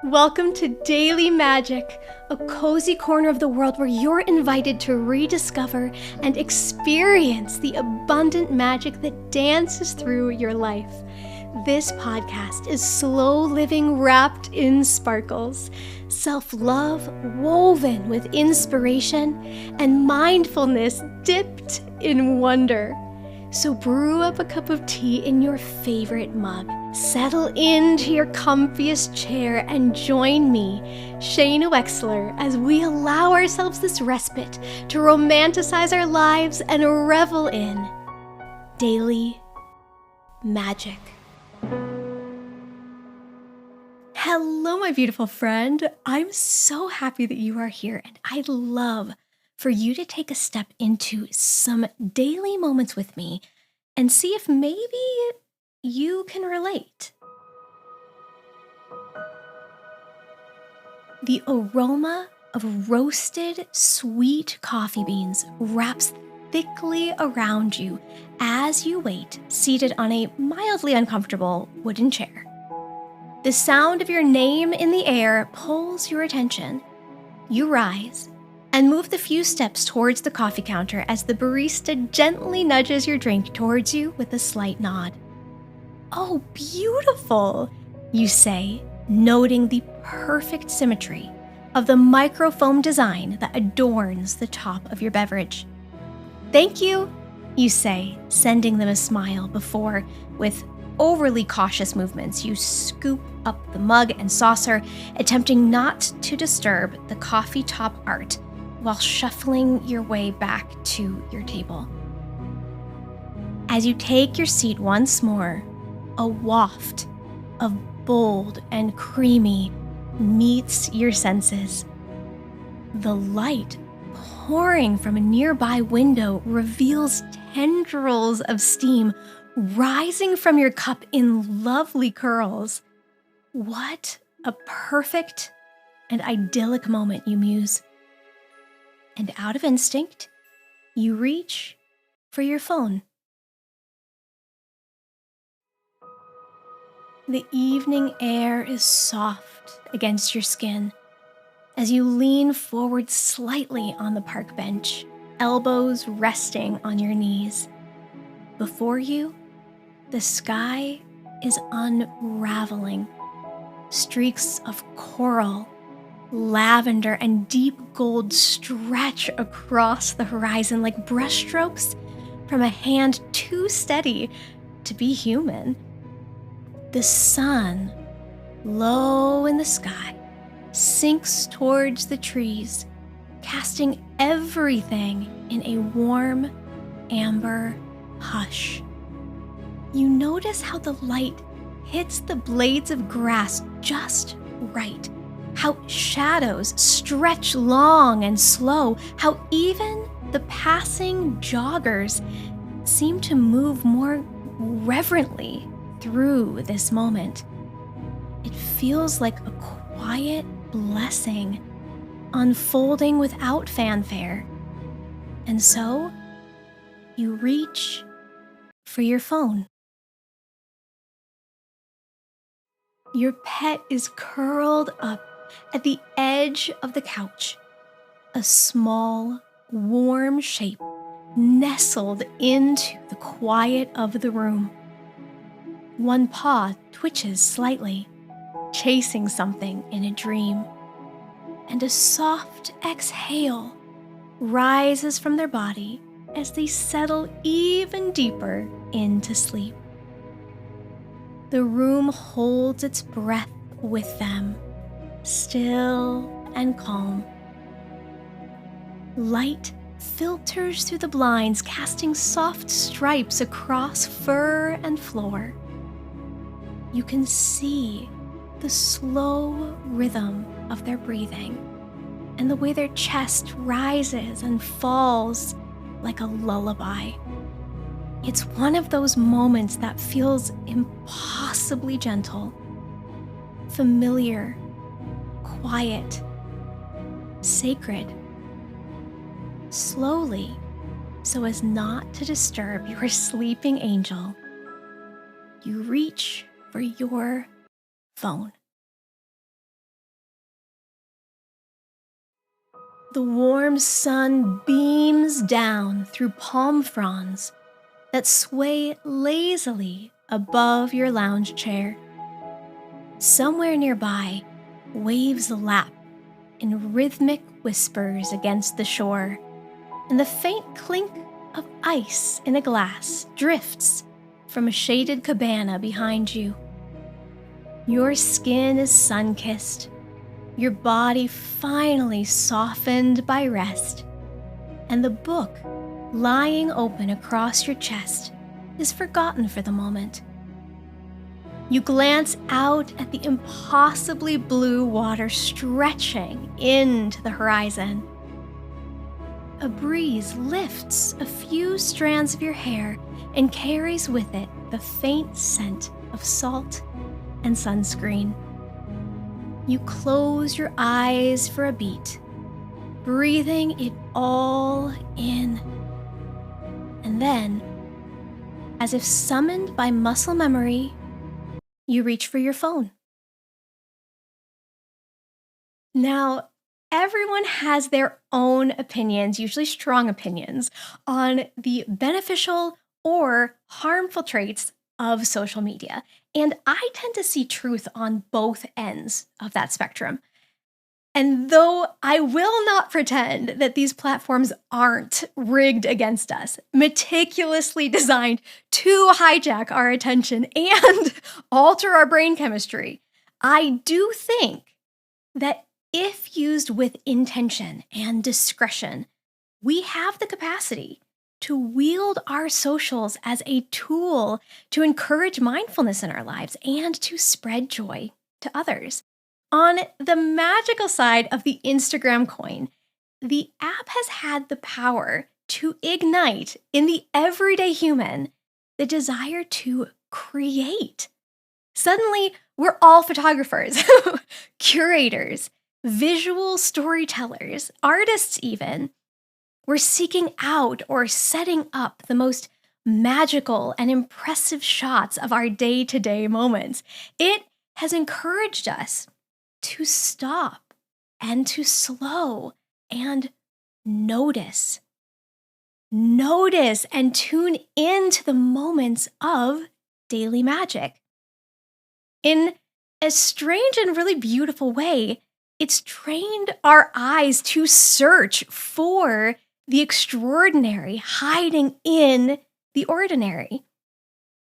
Welcome to Daily Magic, a cozy corner of the world where you're invited to rediscover and experience the abundant magic that dances through your life. This podcast is slow living wrapped in sparkles, self-love woven with inspiration, and mindfulness dipped in wonder. So brew up a cup of tea in your favorite mug, settle into your comfiest chair, and join me, Shaina Wexler, as we allow ourselves this respite to romanticize our lives and revel in daily magic. Hello, my beautiful friend. I'm so happy that you are here, and I'd love for you to take a step into some daily moments with me and see if maybe you can relate. The aroma of roasted, sweet coffee beans wraps thickly around you as you wait, seated on a mildly uncomfortable wooden chair. The sound of your name in the air pulls your attention. You rise and move the few steps towards the coffee counter as the barista gently nudges your drink towards you with a slight nod. "Oh, beautiful," you say, noting the perfect symmetry of the microfoam design that adorns the top of your beverage. "Thank you," you say, sending them a smile before, with overly cautious movements, you scoop up the mug and saucer, attempting not to disturb the coffee top art while shuffling your way back to your table. As you take your seat once more, a waft of bold and creamy meets your senses. The light pouring from a nearby window reveals tendrils of steam rising from your cup in lovely curls. What a perfect and idyllic moment, you muse. And out of instinct, you reach for your phone. The evening air is soft against your skin as you lean forward slightly on the park bench, elbows resting on your knees. Before you, the sky is unraveling. Streaks of coral, lavender, and deep gold stretch across the horizon like brushstrokes from a hand too steady to be human. The sun, low in the sky, sinks towards the trees, casting everything in a warm, amber hush. You notice how the light hits the blades of grass just right, how shadows stretch long and slow, how even the passing joggers seem to move more reverently through this moment. It feels like a quiet blessing unfolding without fanfare. And so, you reach for your phone. Your pet is curled up at the edge of the couch, a small, warm shape nestled into the quiet of the room. One paw twitches slightly, chasing something in a dream, and a soft exhale rises from their body as they settle even deeper into sleep. The room holds its breath with them, still and calm. Light filters through the blinds, casting soft stripes across fur and floor. You can see the slow rhythm of their breathing and the way their chest rises and falls like a lullaby. It's one of those moments that feels impossibly gentle, familiar, quiet, sacred. Slowly, so as not to disturb your sleeping angel, you reach for your phone. The warm sun beams down through palm fronds that sway lazily above your lounge chair. Somewhere nearby, waves lap in rhythmic whispers against the shore, and the faint clink of ice in a glass drifts from a shaded cabana behind you. Your skin is sun-kissed, your body finally softened by rest, and the book lying open across your chest is forgotten for the moment. You glance out at the impossibly blue water stretching into the horizon. A breeze lifts a few strands of your hair and carries with it the faint scent of salt and sunscreen. You close your eyes for a beat, breathing it all in. And then, as if summoned by muscle memory, you reach for your phone. Now, everyone has their own opinions, usually strong opinions, on the beneficial or harmful traits of social media. And I tend to see truth on both ends of that spectrum. And though I will not pretend that these platforms aren't rigged against us, meticulously designed to hijack our attention and alter our brain chemistry, I do think that if used with intention and discretion, we have the capacity to wield our socials as a tool to encourage mindfulness in our lives and to spread joy to others. On the magical side of the Instagram coin, the app has had the power to ignite in the everyday human the desire to create. Suddenly, we're all photographers, curators, visual storytellers, artists even. We're seeking out or setting up the most magical and impressive shots of our day-to-day moments. It has encouraged us to stop and to slow and notice. Notice and tune into the moments of daily magic. In a strange and really beautiful way, it's trained our eyes to search for the extraordinary hiding in the ordinary,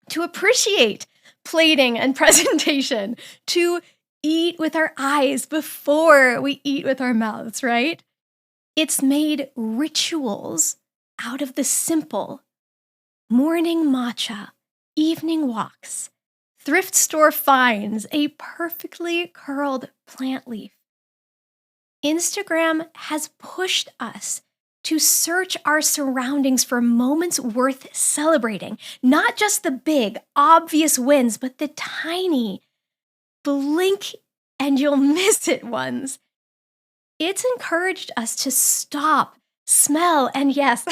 to appreciate plating and presentation, to eat with our eyes before we eat with our mouths, right? It's made rituals out of the simple morning matcha, evening walks, thrift store finds, a perfectly curled plant leaf. Instagram has pushed us to search our surroundings for moments worth celebrating, not just the big, obvious wins, but the tiny, blink and you'll miss it ones. It's encouraged us to stop, smell, and yes,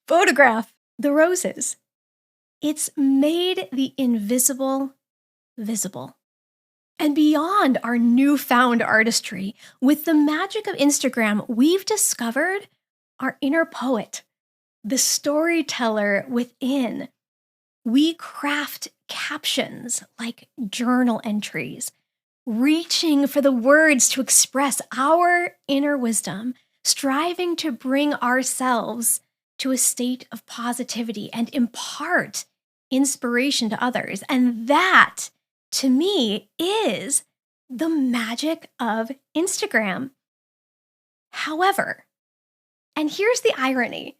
photograph the roses. It's made the invisible visible. And beyond our newfound artistry, with the magic of Instagram, we've discovered our inner poet, the storyteller within. We craft captions like journal entries, reaching for the words to express our inner wisdom, striving to bring ourselves to a state of positivity and impart inspiration to others. And that, to me, is the magic of Instagram. However, and here's the irony,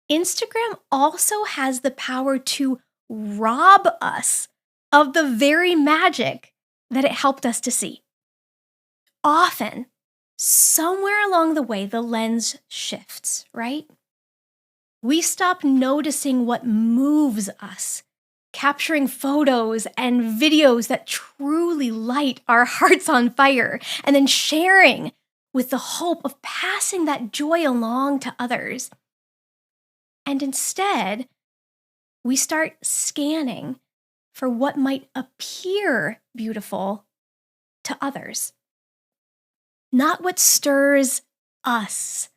Instagram also has the power to rob us of the very magic that it helped us to see. Often, somewhere along the way, the lens shifts, right? We stop noticing what moves us, capturing photos and videos that truly light our hearts on fire, and then sharing with the hope of passing that joy along to others. And instead, we start scanning for what might appear beautiful to others. Not what stirs us,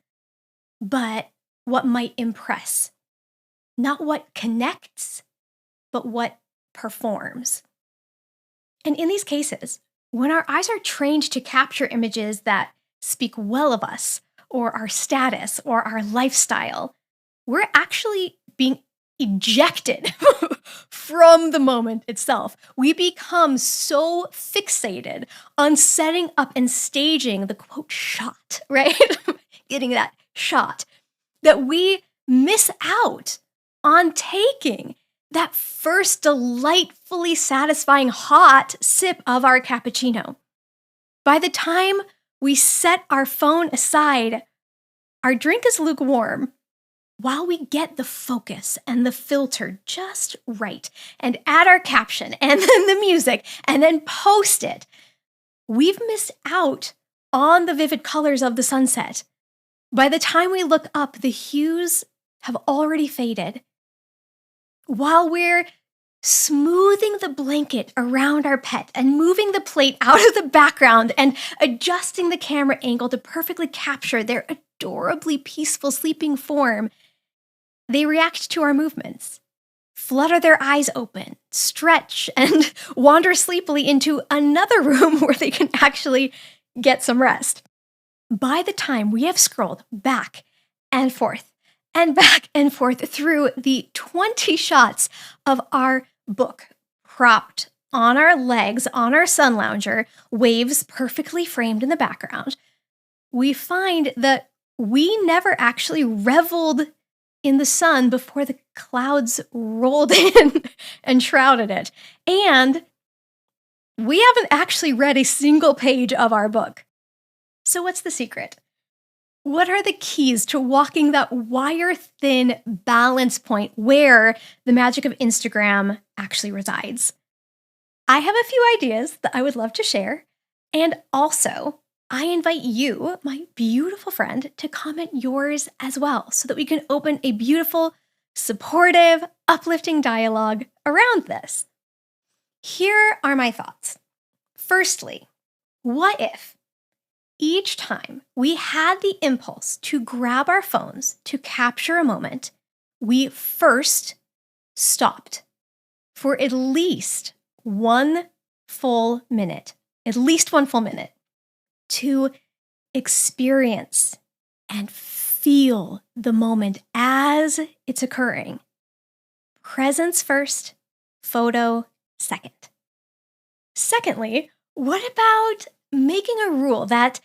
but what might impress. Not what connects, but what performs. And in these cases, when our eyes are trained to capture images that speak well of us, or our status, or our lifestyle, we're actually being ejected from the moment itself. We become so fixated on setting up and staging the quote shot, right? Getting that shot, that we miss out on taking that first delightfully satisfying hot sip of our cappuccino. By the time we set our phone aside, our drink is lukewarm, while we get the focus and the filter just right and add our caption and then the music and then post it, we've missed out on the vivid colors of the sunset. By the time we look up, the hues have already faded. While we're smoothing the blanket around our pet and moving the plate out of the background and adjusting the camera angle to perfectly capture their adorably peaceful sleeping form, they react to our movements, flutter their eyes open, stretch, and wander sleepily into another room where they can actually get some rest. By the time we have scrolled back and forth and back and forth through the 20 shots of our book propped on our legs on our sun lounger, waves perfectly framed in the background, we find that we never actually reveled in the sun before the clouds rolled in and shrouded it. And we haven't actually read a single page of our book. So what's the secret? What are the keys to walking that wire-thin balance point where the magic of Instagram actually resides? I have a few ideas that I would love to share. And also, I invite you, my beautiful friend, to comment yours as well so that we can open a beautiful, supportive, uplifting dialogue around this. Here are my thoughts. Firstly, what if each time we had the impulse to grab our phones to capture a moment, we first stopped for at least one full minute to experience and feel the moment as it's occurring. Presence first, photo second. Secondly, what about making a rule that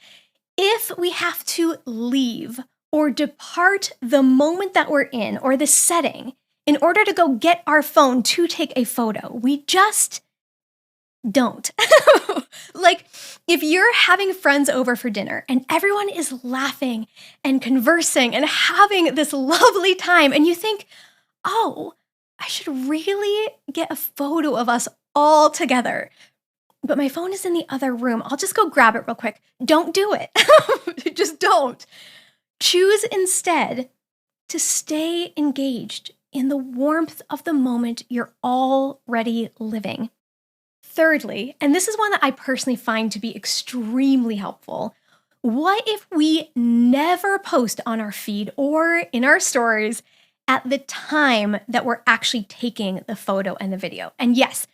if we have to leave or depart the moment that we're in or the setting in order to go get our phone to take a photo, we just don't. Like, if you're having friends over for dinner and everyone is laughing and conversing and having this lovely time, and you think, oh, I should really get a photo of us all together, but my phone is in the other room. I'll just go grab it real quick. Don't do it. Just don't. Choose instead to stay engaged in the warmth of the moment you're already living. Thirdly, and this is one that I personally find to be extremely helpful, what if we never post on our feed or in our stories at the time that we're actually taking the photo and the video? And yes,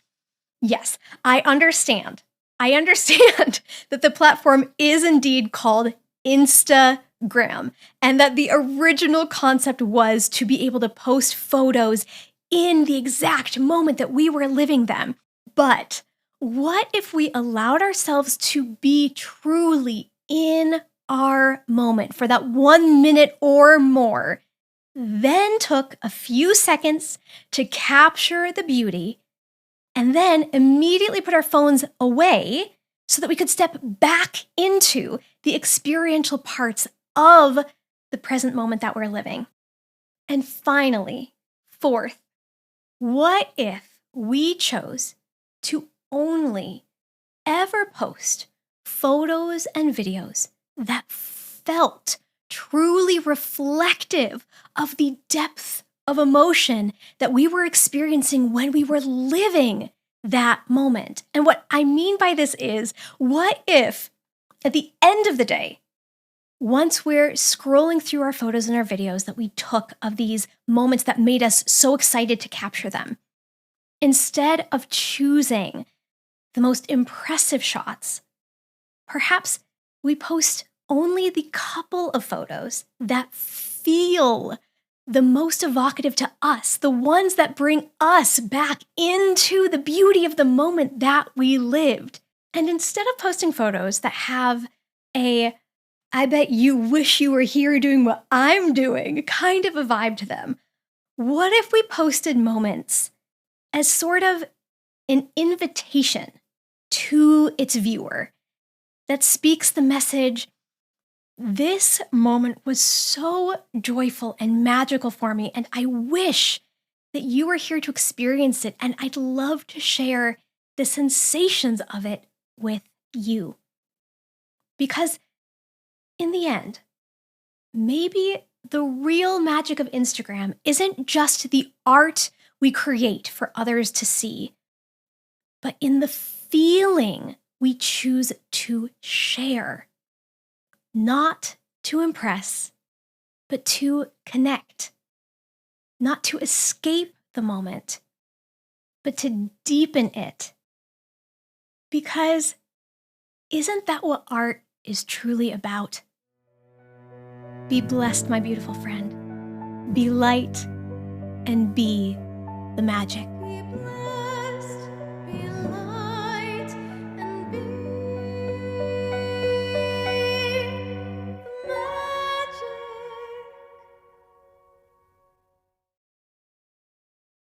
I understand that the platform is indeed called Instagram and that the original concept was to be able to post photos in the exact moment that we were living them. But what if we allowed ourselves to be truly in our moment for that 1 minute or more, then took a few seconds to capture the beauty, and then immediately put our phones away so that we could step back into the experiential parts of the present moment that we're living? And finally, fourth, what if we chose to only ever post photos and videos that felt truly reflective of the depth of emotion that we were experiencing when we were living that moment? And what I mean by this is, what if at the end of the day, Once we're scrolling through our photos and our videos that we took of these moments that made us so excited to capture them, instead of choosing the most impressive shots, perhaps we post only the couple of photos that feel the most evocative to us, the ones that bring us back into the beauty of the moment that we lived. And instead of posting photos that have a "I bet you wish you were here doing what I'm doing" kind of a vibe to them, what if we posted moments as sort of an invitation to its viewer that speaks the message, "This moment was so joyful and magical for me, and I wish that you were here to experience it, and I'd love to share the sensations of it with you." Because in the end, maybe the real magic of Instagram isn't just the art we create for others to see, but in the feeling we choose to share. Not to impress, but to connect. Not to escape the moment, but to deepen it. Because isn't that what art is truly about? Be blessed, my beautiful friend. Be light and be the magic.